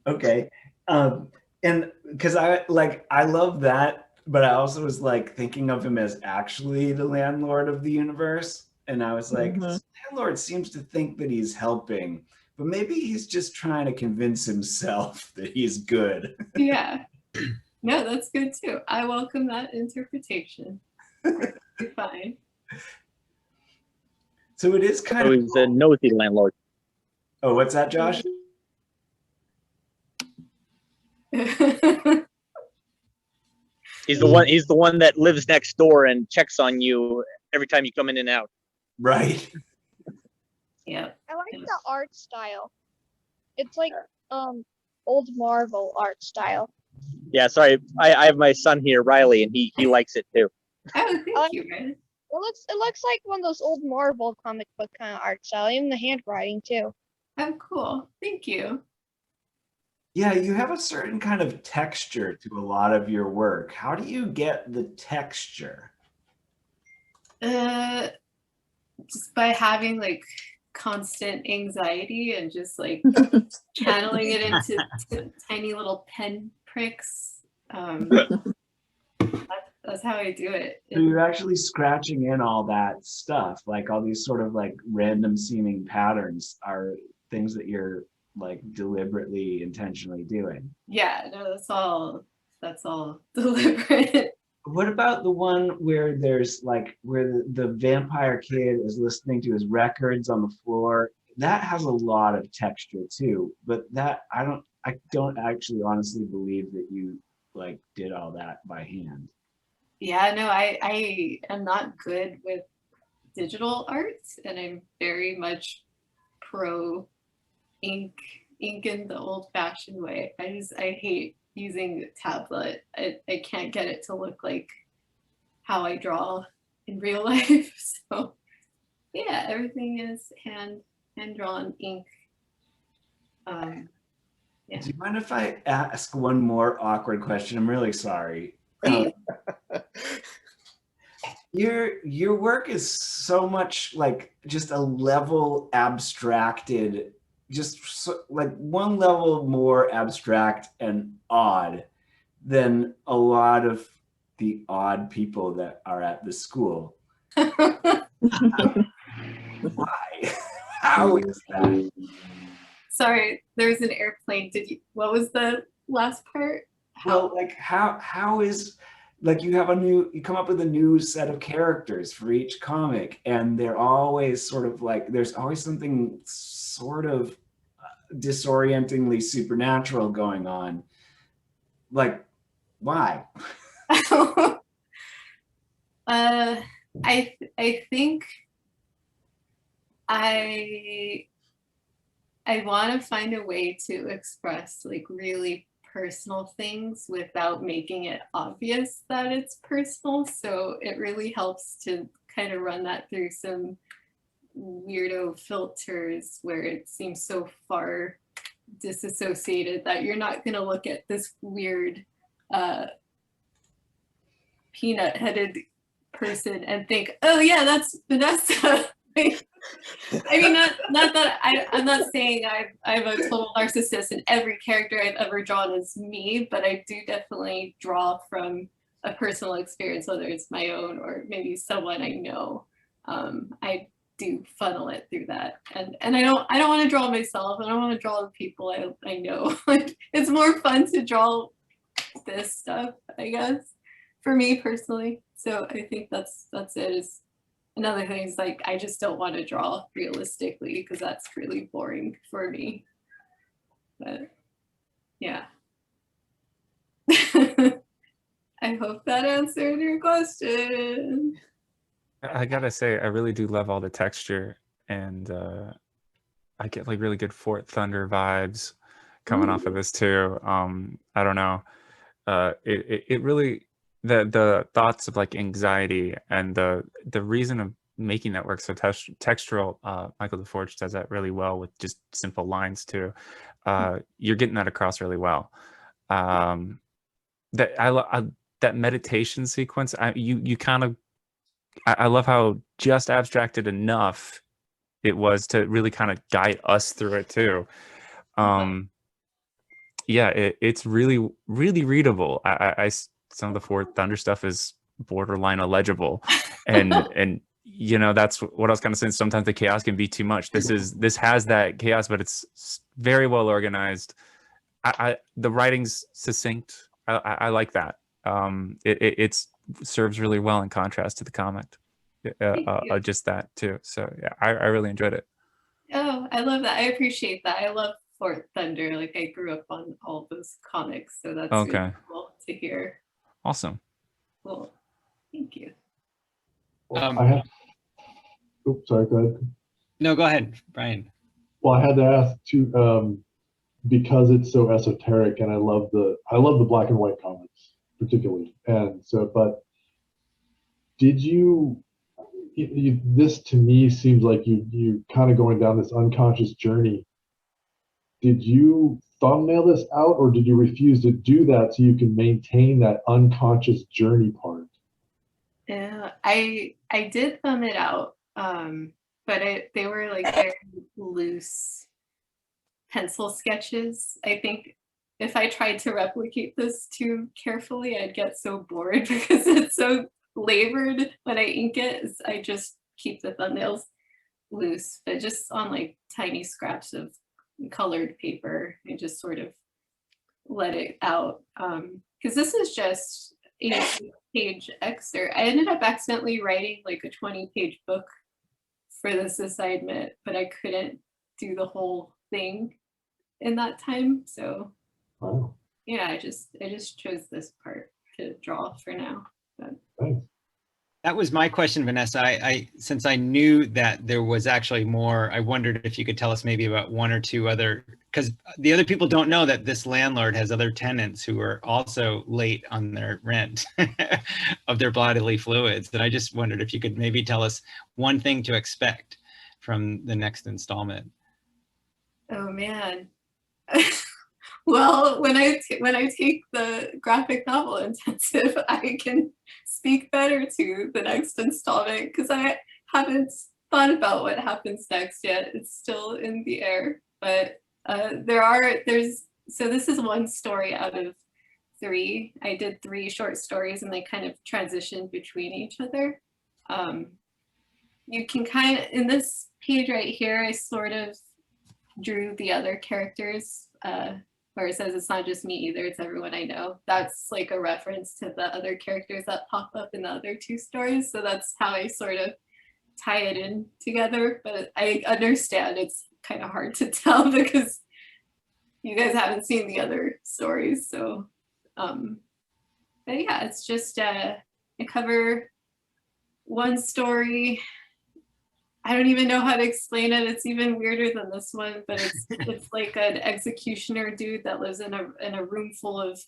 Okay. And because I love that, but I also was like thinking of him as actually the landlord of the universe. And I was like, this landlord seems to think that he's helping, but maybe he's just trying to convince himself that he's good. Yeah. No, that's good too. I welcome that interpretation. Fine. So it is kind of. He's a nosy landlord. Oh, what's that, Josh? He's the one that lives next door and checks on you every time you come in and out. Right. Yeah. I like the art style. It's like old Marvel art style. Yeah, sorry. I have my son here, Riley, and he likes it too. Oh, thank you, man. It looks like one of those old Marvel comic book kind of art style, even the handwriting too. Oh, cool. Thank you. Yeah, you have a certain kind of texture to a lot of your work. How do you get the texture? Just by having like constant anxiety and just like channeling it into tiny little pen pricks. That's how I do it. So you're actually scratching in all that stuff, like all these sort of like random seeming patterns are things that you're like deliberately, intentionally doing. Yeah, no, that's all deliberate. What about the one where there's like where the vampire kid is listening to his records on the floor? That has a lot of texture too, but that I don't actually honestly believe that you like did all that by hand. Yeah, no, I am not good with digital art, and I'm very much pro ink in the old-fashioned way. I hate using a tablet. I can't get it to look like how I draw in real life. So yeah, everything is hand drawn ink. Do you mind if I ask one more awkward question? I'm really sorry. Your work is so much like just a level abstracted, like one level more abstract and odd than a lot of the odd people that are at the school. Why? How is that? Sorry, there's an airplane. What was the last part? Well, like how is, like you come up with a new set of characters for each comic, and they're always sort of like, there's always something sort of disorientingly supernatural going on. Like, why? I think I want to find a way to express like really personal things without making it obvious that it's personal. So it really helps to kind of run that through some weirdo filters where it seems so far disassociated that you're not going to look at this weird peanut-headed person and think, oh yeah, that's Vanessa. I mean, not that I'm not saying I'm a total narcissist and every character I've ever drawn is me, but I do definitely draw from a personal experience, whether it's my own or maybe someone I know. I do funnel it through that, and I don't want to draw myself. I don't want to draw the people I know. It's more fun to draw this stuff, I guess, for me personally. So I think that's it. Is another thing is like I just don't want to draw realistically because that's really boring for me. But yeah. I hope that answered your question. I gotta say, I really do love all the texture, and I get like really good Fort Thunder vibes coming off of this too. I don't know. It really, the thoughts of like anxiety and the reason of making that work so textural. Michael DeForge does that really well with just simple lines too. You're getting that across really well. That meditation sequence, you kind of, I love how just abstracted enough it was to really kind of guide us through it too. Yeah, it's really, really readable. Some of the Fort Thunder stuff is borderline illegible, and you know, that's what I was kind of saying. Sometimes the chaos can be too much. This has that chaos, but it's very well organized. The writing's succinct. I like that. It serves really well in contrast to the comic. Just that too. So yeah, I really enjoyed it. Oh, I love that. I appreciate that. I love Fort Thunder. Like I grew up on all those comics, so that's really cool to hear. Awesome. Cool. Thank you. I have. Oops, sorry. Go ahead. No, go ahead, Brian. Well, I had to ask too, because it's so esoteric, and I love the black and white comics particularly, and so. But did you this to me seems like you kind of going down this unconscious journey. Did you thumbnail this out, or did you refuse to do that so you can maintain that unconscious journey part? Yeah, I did thumb it out, but they were like very loose pencil sketches. I think if I tried to replicate this too carefully, I'd get so bored because it's so labored when I ink it. I just keep the thumbnails loose, but just on like tiny scraps of colored paper. I just sort of let it out because this is just a page excerpt. I ended up accidentally writing like a 20-page book for this assignment, but I couldn't do the whole thing in that time. So yeah, I just chose this part to draw for now. But. That was my question, Vanessa. Since I knew that there was actually more, I wondered if you could tell us maybe about one or two other, because the other people don't know that this landlord has other tenants who are also late on their rent of their bodily fluids. And I just wondered if you could maybe tell us one thing to expect from the next installment. Oh man. Well, when I take the graphic novel intensive, I can speak better to the next installment because I haven't thought about what happens next yet. It's still in the air, but so this is one story out of 3. I did 3 short stories and they kind of transitioned between each other. You can kind of, in this page right here, I sort of drew the other characters, where it says it's not just me either, it's everyone I know. That's like a reference to the other characters that pop up in the other 2 stories. So that's how I sort of tie it in together. But I understand it's kind of hard to tell because you guys haven't seen the other stories. So, but yeah, it's just, I cover one story. I don't even know how to explain it. It's even weirder than this one, but it's like an executioner dude that lives in a room full of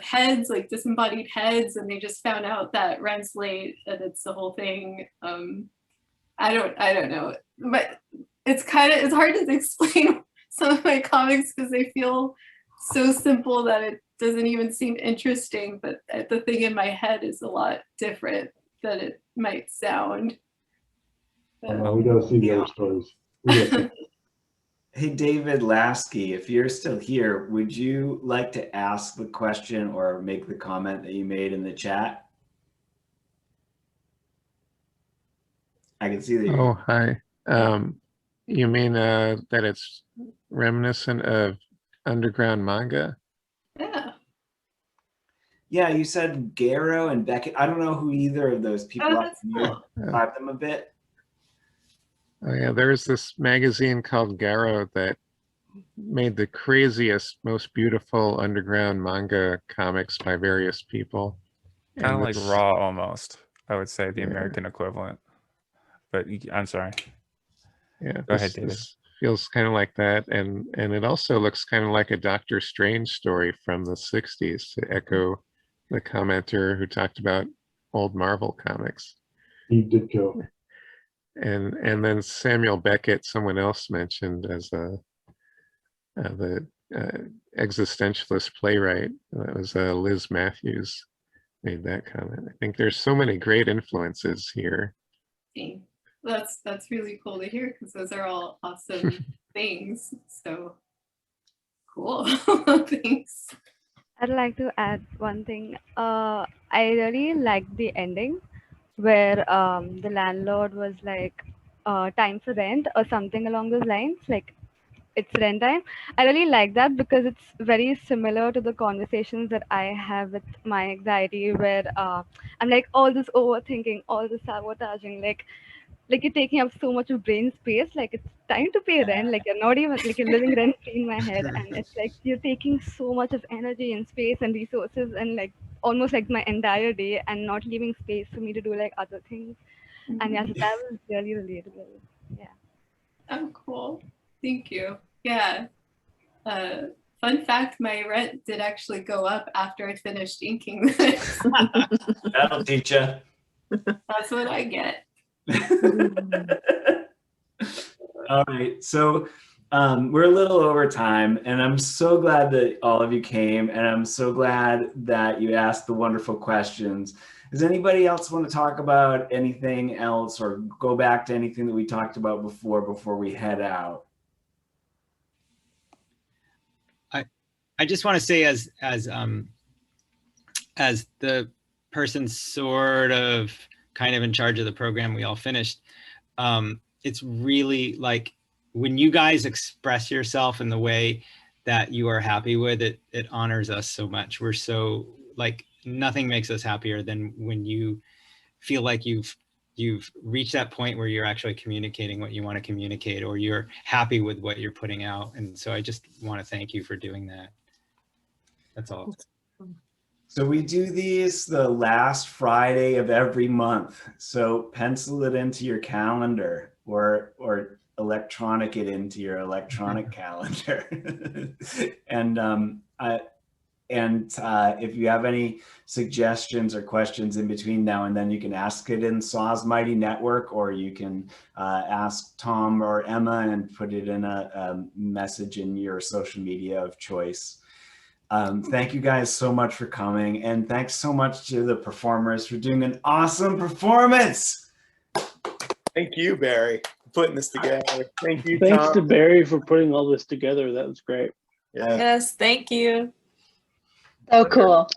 heads, like disembodied heads, and they just found out that rent's late, and it's the whole thing. I don't know, but it's hard to explain some of my comics because they feel so simple that it doesn't even seem interesting. But the thing in my head is a lot different than it might sound. No, we gotta see the other stories. Hey, David Lasky, if you're still here, would you like to ask the question or make the comment that you made in the chat? I can see that. Oh, hi. You mean that it's reminiscent of underground manga? Yeah. Yeah, you said Garrow and Beckett. I don't know who either of those people are. That's Can you describe them a bit? Oh yeah, there's this magazine called Garrow that made the craziest, most beautiful underground manga comics by various people. Kind of And like this- Raw almost, I would say, the Yeah. American equivalent. But I'm sorry. Yeah, Go ahead, David. this feels kind of like that, and it also looks kind of like a Doctor Strange story from the '60s, to echo the commenter who talked about old Marvel comics. He did go. And then Samuel Beckett, someone else mentioned as the existentialist playwright. That was Liz Matthews made that comment. I think there's so many great influences here. That's really cool to hear because those are all awesome things. So cool. Thanks. I'd like to add one thing. I really liked the ending where the landlord was like, time for rent or something along those lines, like it's rent time. I really like that because it's very similar to the conversations that I have with my anxiety where I'm like all this overthinking, all this sabotaging, like you're taking up so much of brain space, like it's time to pay rent, like you're not even, like you're living rent free in my head, and it's like you're taking so much of energy and space and resources and like almost like my entire day and not leaving space for me to do like other things. And yes, that was really relatable. Yeah. Oh, cool. Thank you. Yeah. Fun fact, my rent did actually go up after I finished inking this. That'll teach you. That's what I get. All right, so we're a little over time, and I'm so glad that all of you came, and I'm so glad that you asked the wonderful questions. Does anybody else want to talk about anything else or go back to anything that we talked about before we head out? I just want to say as the person sort of kind of in charge of the program we all finished, it's really like when you guys express yourself in the way that you are happy with it, it honors us so much. We're so like, nothing makes us happier than when you feel like you've reached that point where you're actually communicating what you want to communicate, or you're happy with what you're putting out. And so I just want to thank you for doing that. That's all. So we do these the last Friday of every month. So pencil it into your calendar or electronic it into your electronic calendar. And if you have any suggestions or questions in between now and then, you can ask it in Saw's Mighty Network, or you can ask Tom or Emma and put it in a message in your social media of choice. Thank you guys so much for coming, and thanks so much to the performers for doing an awesome performance. Thank you, Barry, for putting this together. Thank you, Thanks Tom. to Barry for putting all this together. That was great. Yeah. Yes, thank you. So cool.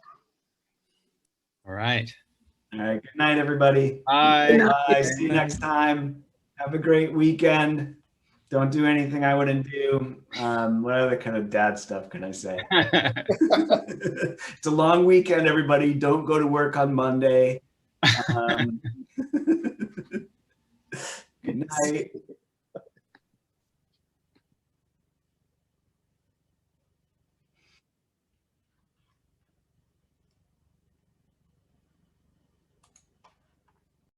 All right. All right. Good night, everybody. Bye. Bye. See you next time. Have a great weekend. Don't do anything I wouldn't do. What other kind of dad stuff can I say? It's a long weekend, everybody. Don't go to work on Monday. Good night.